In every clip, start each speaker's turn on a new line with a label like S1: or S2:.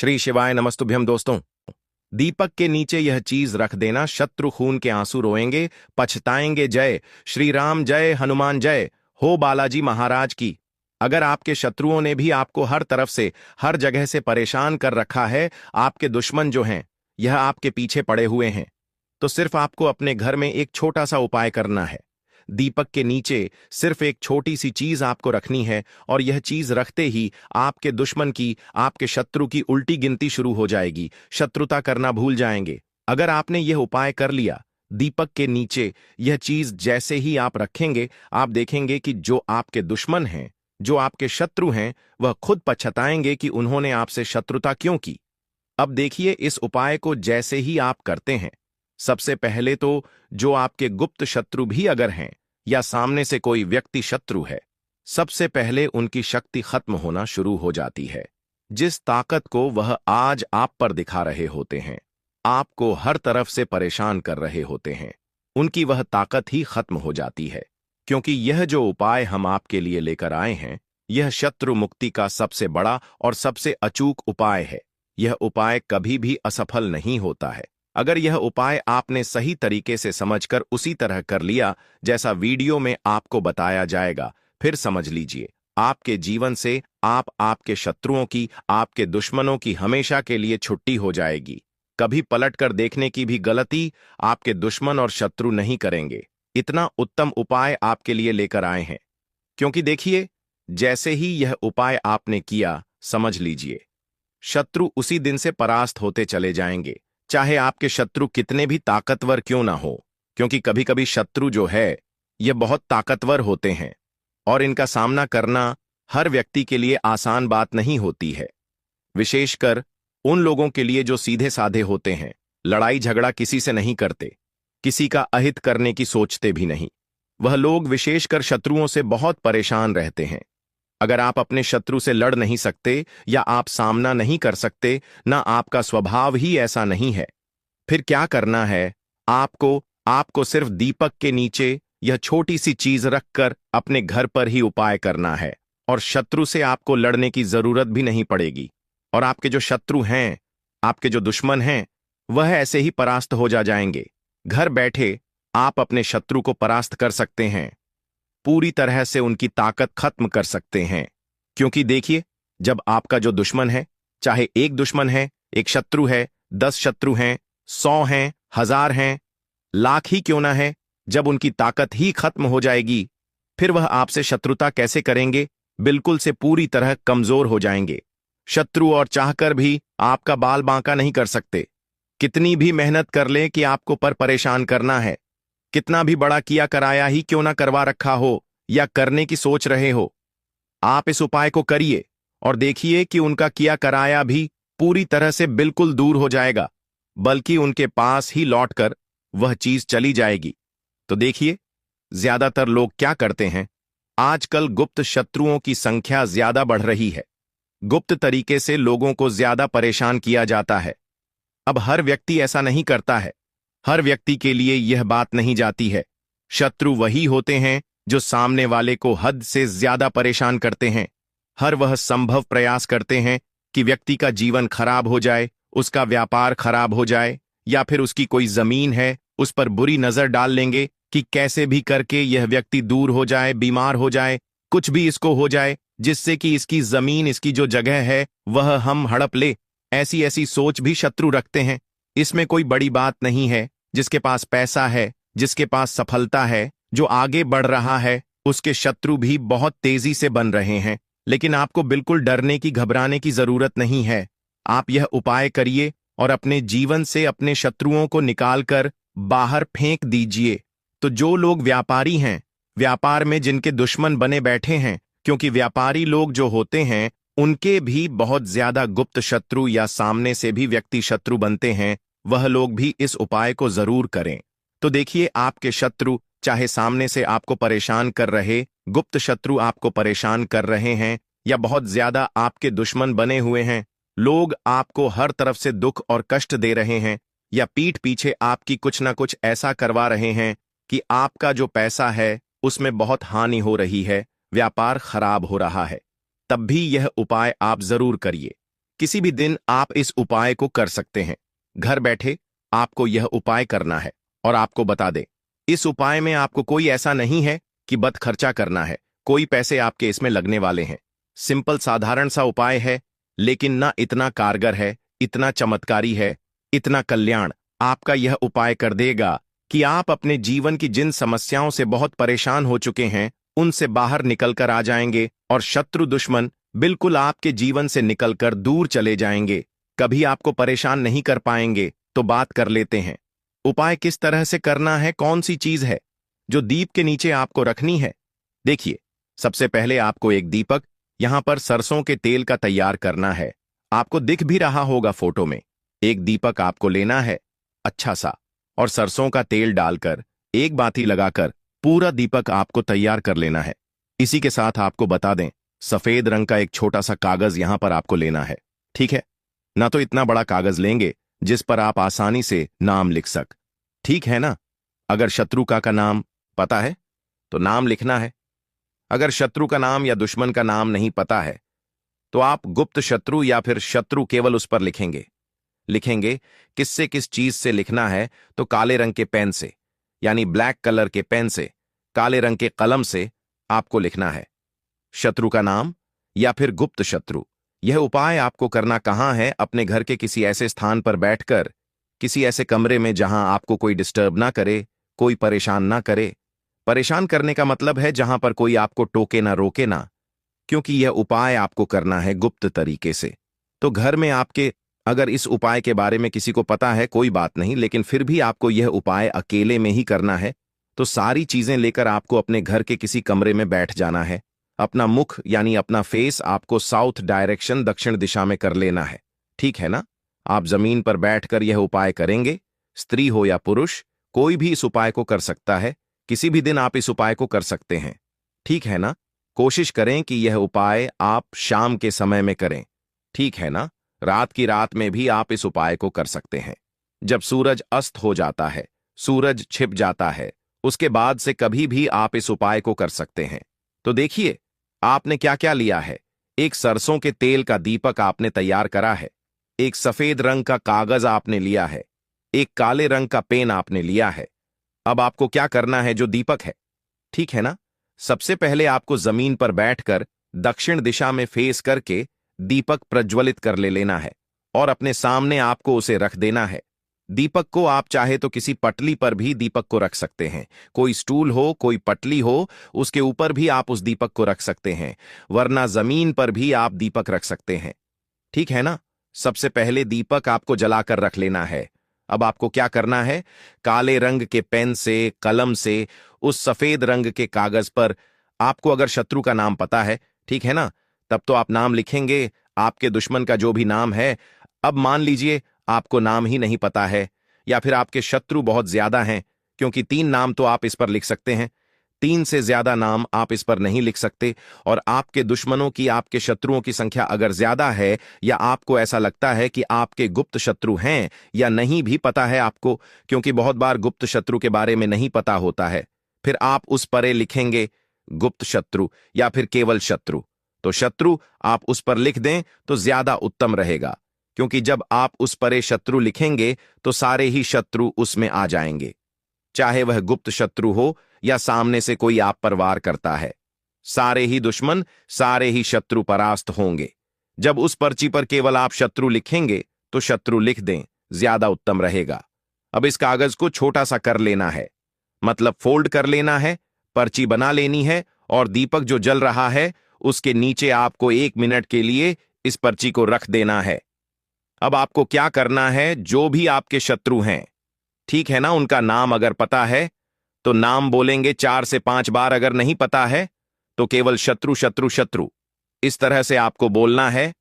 S1: श्री शिवाय नमस्तुभ्यम दोस्तों। दीपक के नीचे यह चीज रख देना, शत्रु खून के आंसू रोएंगे, पछताएंगे। जय श्री राम, जय हनुमान, जय हो बालाजी महाराज की। अगर आपके शत्रुओं ने भी आपको हर तरफ से, हर जगह से परेशान कर रखा है, आपके दुश्मन जो हैं यह आपके पीछे पड़े हुए हैं, तो सिर्फ आपको अपने घर में एक छोटा सा उपाय करना है। दीपक के नीचे सिर्फ एक छोटी सी चीज आपको रखनी है, और यह चीज रखते ही आपके दुश्मन की, आपके शत्रु की उल्टी गिनती शुरू हो जाएगी। शत्रुता करना भूल जाएंगे। अगर आपने यह उपाय कर लिया, दीपक के नीचे यह चीज जैसे ही आप रखेंगे, आप देखेंगे कि जो आपके दुश्मन हैं, जो आपके शत्रु हैं, वह खुद पछताएंगे कि उन्होंने आपसे शत्रुता क्यों की। अब देखिए, इस उपाय को जैसे ही आप करते हैं, सबसे पहले तो जो आपके गुप्त शत्रु भी अगर हैं, या सामने से कोई व्यक्ति शत्रु है, सबसे पहले उनकी शक्ति खत्म होना शुरू हो जाती है। जिस ताकत को वह आज आप पर दिखा रहे होते हैं, आपको हर तरफ से परेशान कर रहे होते हैं, उनकी वह ताकत ही खत्म हो जाती है। क्योंकि यह जो उपाय हम आपके लिए लेकर आए हैं, यह शत्रु मुक्ति का सबसे बड़ा और सबसे अचूक उपाय है। यह उपाय कभी भी असफल नहीं होता है। अगर यह उपाय आपने सही तरीके से समझकर उसी तरह कर लिया जैसा वीडियो में आपको बताया जाएगा, फिर समझ लीजिए, आपके जीवन से आपके शत्रुओं की, आपके दुश्मनों की हमेशा के लिए छुट्टी हो जाएगी। कभी पलटकर देखने की भी गलती आपके दुश्मन और शत्रु नहीं करेंगे। इतना उत्तम उपाय आपके लिए लेकर आए हैं। क्योंकि देखिए, जैसे ही यह उपाय आपने किया, समझ लीजिए, शत्रु उसी दिन से परास्त होते चले जाएंगे, चाहे आपके शत्रु कितने भी ताकतवर क्यों ना हो। क्योंकि कभी कभी शत्रु जो है, ये बहुत ताकतवर होते हैं, और इनका सामना करना हर व्यक्ति के लिए आसान बात नहीं होती है। विशेषकर उन लोगों के लिए जो सीधे साधे होते हैं, लड़ाई झगड़ा किसी से नहीं करते, किसी का अहित करने की सोचते भी नहीं। वह लोग विशेषकर शत्रुओं से बहुत परेशान रहते हैं। अगर आप अपने शत्रु से लड़ नहीं सकते, या आप सामना नहीं कर सकते, ना आपका स्वभाव ही ऐसा नहीं है, फिर क्या करना है? आपको सिर्फ दीपक के नीचे यह छोटी सी चीज रखकर अपने घर पर ही उपाय करना है, और शत्रु से आपको लड़ने की जरूरत भी नहीं पड़ेगी। और आपके जो शत्रु हैं, आपके जो दुश्मन हैं, वह ऐसे ही परास्त हो जाएंगे। घर बैठे आप अपने शत्रु को परास्त कर सकते हैं, पूरी तरह से उनकी ताकत खत्म कर सकते हैं। क्योंकि देखिए, जब आपका जो दुश्मन है, चाहे एक दुश्मन है, एक शत्रु है, 10 शत्रु हैं, 100 हैं, 1000 हैं, लाख ही क्यों ना है, जब उनकी ताकत ही खत्म हो जाएगी, फिर वह आपसे शत्रुता कैसे करेंगे? बिल्कुल से पूरी तरह कमजोर हो जाएंगे। शत्रु और चाहकर भी आपका बाल बांका नहीं कर सकते। कितनी भी मेहनत कर ले कि आपको परेशान करना है, कितना भी बड़ा किया कराया ही क्यों ना करवा रखा हो, या करने की सोच रहे हो, आप इस उपाय को करिए और देखिए कि उनका किया कराया भी पूरी तरह से बिल्कुल दूर हो जाएगा, बल्कि उनके पास ही लौटकर वह चीज चली जाएगी। तो देखिए, ज्यादातर लोग क्या करते हैं, आजकल गुप्त शत्रुओं की संख्या ज्यादा बढ़ रही है। गुप्त तरीके से लोगों को ज्यादा परेशान किया जाता है। अब हर व्यक्ति ऐसा नहीं करता है, हर व्यक्ति के लिए यह बात नहीं जाती है। शत्रु वही होते हैं जो सामने वाले को हद से ज्यादा परेशान करते हैं। हर वह संभव प्रयास करते हैं कि व्यक्ति का जीवन खराब हो जाए, उसका व्यापार खराब हो जाए, या फिर उसकी कोई जमीन है उस पर बुरी नजर डाल लेंगे कि कैसे भी करके यह व्यक्ति दूर हो जाए, बीमार हो जाए, कुछ भी इसको हो जाए, जिससे कि इसकी जमीन, इसकी जो जगह है, वह हम हड़प ले। ऐसी ऐसी सोच भी शत्रु रखते हैं। इसमें कोई बड़ी बात नहीं है। जिसके पास पैसा है, जिसके पास सफलता है, जो आगे बढ़ रहा है, उसके शत्रु भी बहुत तेजी से बन रहे हैं। लेकिन आपको बिल्कुल डरने की, घबराने की जरूरत नहीं है। आप यह उपाय करिए और अपने जीवन से अपने शत्रुओं को निकालकर बाहर फेंक दीजिए। तो जो लोग व्यापारी हैं, व्यापार में जिनके दुश्मन बने बैठे हैं, क्योंकि व्यापारी लोग जो होते हैं, उनके भी बहुत ज्यादा गुप्त शत्रु या सामने से भी व्यक्ति शत्रु बनते हैं, वह लोग भी इस उपाय को जरूर करें। तो देखिए, आपके शत्रु चाहे सामने से आपको परेशान कर रहे, गुप्त शत्रु आपको परेशान कर रहे हैं, या बहुत ज्यादा आपके दुश्मन बने हुए हैं, लोग आपको हर तरफ से दुख और कष्ट दे रहे हैं, या पीठ पीछे आपकी कुछ ना कुछ ऐसा करवा रहे हैं कि आपका जो पैसा है उसमें बहुत हानि हो रही है, व्यापार खराब हो रहा है, तब भी यह उपाय आप जरूर करिए। किसी भी दिन आप इस उपाय को कर सकते हैं। घर बैठे आपको यह उपाय करना है और आपको बता दें, इस उपाय में आपको कोई ऐसा नहीं है कि बद खर्चा करना है, कोई पैसे आपके इसमें लगने वाले हैं। सिंपल साधारण सा उपाय है, लेकिन ना इतना कारगर है, इतना चमत्कारी है, इतना कल्याण आपका यह उपाय कर देगा कि आप अपने जीवन की जिन समस्याओं से बहुत परेशान हो चुके हैं उनसे बाहर निकलकर आ जाएंगे और शत्रु दुश्मन बिल्कुल आपके जीवन से निकलकर दूर चले जाएंगे, कभी आपको परेशान नहीं कर पाएंगे। तो बात कर लेते हैं, उपाय किस तरह से करना है, कौन सी चीज है जो दीप के नीचे आपको रखनी है। देखिए, सबसे पहले आपको एक दीपक यहां पर सरसों के तेल का तैयार करना है। आपको दिख भी रहा होगा फोटो में। एक दीपक आपको लेना है अच्छा सा, और सरसों का तेल डालकर एक बाती लगाकर पूरा दीपक आपको तैयार कर लेना है। इसी के साथ आपको बता दें, सफेद रंग का एक छोटा सा कागज यहां पर आपको लेना है। ठीक है ना, तो इतना बड़ा कागज लेंगे जिस पर आप आसानी से नाम लिख सक, ठीक है ना। अगर शत्रु का नाम पता है तो नाम लिखना है। अगर शत्रु का नाम या दुश्मन का नाम नहीं पता है तो आप गुप्त शत्रु या फिर शत्रु केवल उस पर लिखेंगे। किससे किस चीज से लिखना है, तो काले रंग के पेन से, यानी ब्लैक कलर के पेन से, काले रंग के कलम से आपको लिखना है शत्रु का नाम या फिर गुप्त शत्रु। यह उपाय आपको करना कहां है, अपने घर के किसी ऐसे स्थान पर बैठकर, किसी ऐसे कमरे में जहां आपको कोई डिस्टर्ब ना करे, कोई परेशान ना करे। परेशान करने का मतलब है जहां पर कोई आपको टोके ना रोके ना, क्योंकि यह उपाय आपको करना है गुप्त तरीके से। तो घर में आपके अगर इस उपाय के बारे में किसी को पता है कोई बात नहीं, लेकिन फिर भी आपको यह उपाय अकेले में ही करना है। तो सारी चीजें लेकर आपको अपने घर के किसी कमरे में बैठ जाना है। अपना मुख यानी अपना फेस आपको साउथ डायरेक्शन, दक्षिण दिशा में कर लेना है, ठीक है ना। आप जमीन पर बैठकर यह उपाय करेंगे। स्त्री हो या पुरुष, कोई भी इस उपाय को कर सकता है। किसी भी दिन आप इस उपाय को कर सकते हैं, ठीक है ना। कोशिश करें कि यह उपाय आप शाम के समय में करें, ठीक है ना। रात की रात में भी आप इस उपाय को कर सकते हैं। जब सूरज अस्त हो जाता है, सूरज छिप जाता है, उसके बाद से कभी भी आप इस उपाय को कर सकते हैं। तो देखिए, आपने क्या क्या लिया है। एक सरसों के तेल का दीपक आपने तैयार करा है, एक सफेद रंग का कागज आपने लिया है, एक काले रंग का पेन आपने लिया है। अब आपको क्या करना है, जो दीपक है, ठीक है ना। सबसे पहले आपको जमीन पर बैठकर दक्षिण दिशा में फेस करके दीपक प्रज्वलित कर लेना है और अपने सामने आपको उसे रख देना है। दीपक को आप चाहे तो किसी पटली पर भी दीपक को रख सकते हैं। कोई स्टूल हो, कोई पटली हो, उसके ऊपर भी आप उस दीपक को रख सकते हैं, वरना जमीन पर भी आप दीपक रख सकते हैं, ठीक है ना। सबसे पहले दीपक आपको जलाकर रख लेना है। अब आपको क्या करना है, काले रंग के पेन से, कलम से, उस सफेद रंग के कागज पर आपको अगर शत्रु का नाम पता है, ठीक है ना, तब तो आप नाम लिखेंगे, आपके दुश्मन का जो भी नाम है। अब मान लीजिए आपको नाम ही नहीं पता है, या फिर आपके शत्रु बहुत ज्यादा हैं, क्योंकि 3 नाम तो आप इस पर लिख सकते हैं, 3 से ज्यादा नाम आप इस पर नहीं लिख सकते। और आपके दुश्मनों की, आपके शत्रुओं की संख्या अगर ज्यादा है, या आपको ऐसा लगता है कि आपके गुप्त शत्रु हैं या नहीं भी पता है आपको, क्योंकि बहुत बार गुप्त शत्रु के बारे में नहीं पता होता है, फिर आप उस परे लिखेंगे गुप्त शत्रु या फिर केवल शत्रु। तो शत्रु आप उस पर लिख दें तो ज्यादा उत्तम रहेगा, क्योंकि जब आप उस परे शत्रु लिखेंगे तो सारे ही शत्रु उसमें आ जाएंगे, चाहे वह गुप्त शत्रु हो या सामने से कोई आप पर वार करता है। सारे ही दुश्मन, सारे ही शत्रु परास्त होंगे। जब उस पर्ची पर केवल आप शत्रु लिखेंगे तो शत्रु लिख दें, ज्यादा उत्तम रहेगा। अब इस कागज को छोटा सा कर लेना है, मतलब फोल्ड कर लेना है, पर्ची बना लेनी है, और दीपक जो जल रहा है उसके नीचे आपको 1 मिनट के लिए इस पर्ची को रख देना है। अब आपको क्या करना है, जो भी आपके शत्रु हैं, ठीक है ना, उनका नाम अगर पता है तो नाम बोलेंगे 4 से 5 बार, अगर नहीं पता है तो केवल शत्रु शत्रु शत्रु, इस तरह से आपको बोलना है।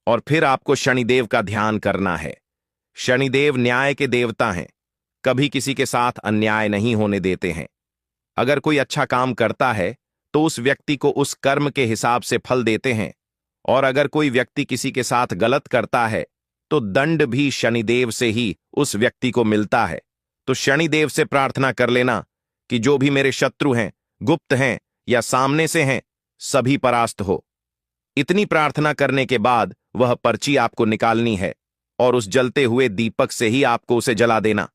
S1: और फिर आपको शनिदेव का ध्यान करना है। शनिदेव न्याय के देवता हैं, कभी किसी के साथ अन्याय नहीं होने देते हैं। अगर कोई अच्छा काम करता है तो उस व्यक्ति को उस कर्म के हिसाब से फल देते हैं, और अगर कोई व्यक्ति किसी के साथ गलत करता है तो दंड भी शनिदेव से ही उस व्यक्ति को मिलता है। तो शनिदेव से प्रार्थना कर लेना कि जो भी मेरे शत्रु हैं, गुप्त हैं या सामने से हैं, सभी परास्त हो। इतनी प्रार्थना करने के बाद वह पर्ची आपको निकालनी है और उस जलते हुए दीपक से ही आपको उसे जला देना।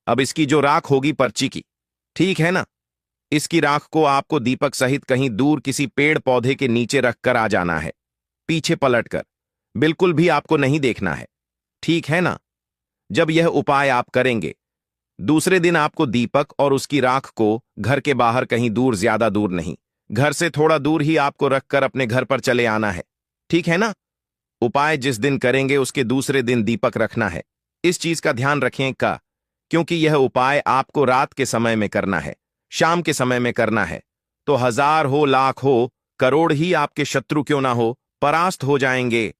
S1: अब इसकी जो राख होगी पर्ची की, ठीक है ना, इसकी राख को आपको दीपक सहित कहीं दूर किसी पेड़ पौधे के नीचे रखकर आ जाना है, पीछे पलटकर। बिल्कुल भी आपको नहीं देखना है, ठीक है ना। जब यह उपाय आप करेंगे, दूसरे दिन आपको दीपक और उसकी राख को घर के बाहर कहीं दूर, ज्यादा दूर नहीं, घर से थोड़ा दूर ही आपको रखकर अपने घर पर चले आना है, ठीक है ना। उपाय जिस दिन करेंगे उसके दूसरे दिन दीपक रखना है। इस चीज का ध्यान रखें क्योंकि यह उपाय आपको रात के समय में करना है, शाम के समय में करना है। तो 1000 हो, लाख हो, करोड़ ही आपके शत्रु क्यों ना हो, परास्त हो जाएंगे।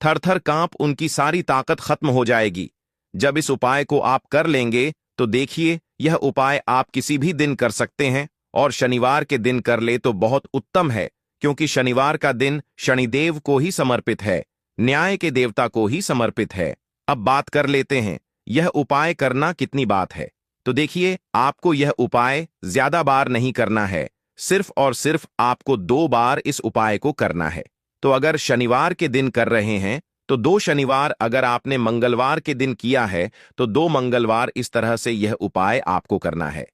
S1: थर थर कांप उनकी सारी ताकत खत्म हो जाएगी। जब इस उपाय को आप कर लेंगे तो देखिए, यह उपाय आप किसी भी दिन कर सकते हैं और शनिवार के दिन कर ले तो बहुत उत्तम है, क्योंकि शनिवार का दिन शनिदेव को ही समर्पित है, न्याय के देवता को ही समर्पित है। अब बात कर लेते हैं यह उपाय करना कितनी बात है। तो देखिए, आपको यह उपाय ज्यादा बार नहीं करना है, सिर्फ और सिर्फ आपको 2 बार इस उपाय को करना है। तो अगर शनिवार के दिन कर रहे हैं तो 2 शनिवार, अगर आपने मंगलवार के दिन किया है तो 2 मंगलवार, इस तरह से यह उपाय आपको करना है।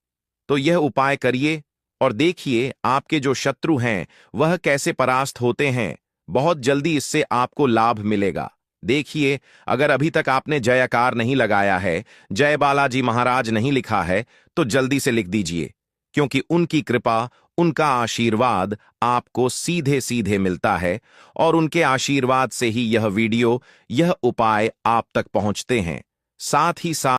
S1: तो यह उपाय करिए और देखिए आपके जो शत्रु हैं वह कैसे परास्त होते हैं। बहुत जल्दी इससे आपको लाभ मिलेगा। देखिए, अगर अभी तक आपने जयकार नहीं लगाया है, जय बालाजी महाराज नहीं लिखा है, तो जल्दी से लिख दीजिए, क्योंकि उनकी कृपा, उनका आशीर्वाद आपको सीधे सीधे मिलता है और उनके आशीर्वाद से ही यह वीडियो, यह उपाय आप तक पहुंचते हैं। साथ ही साथ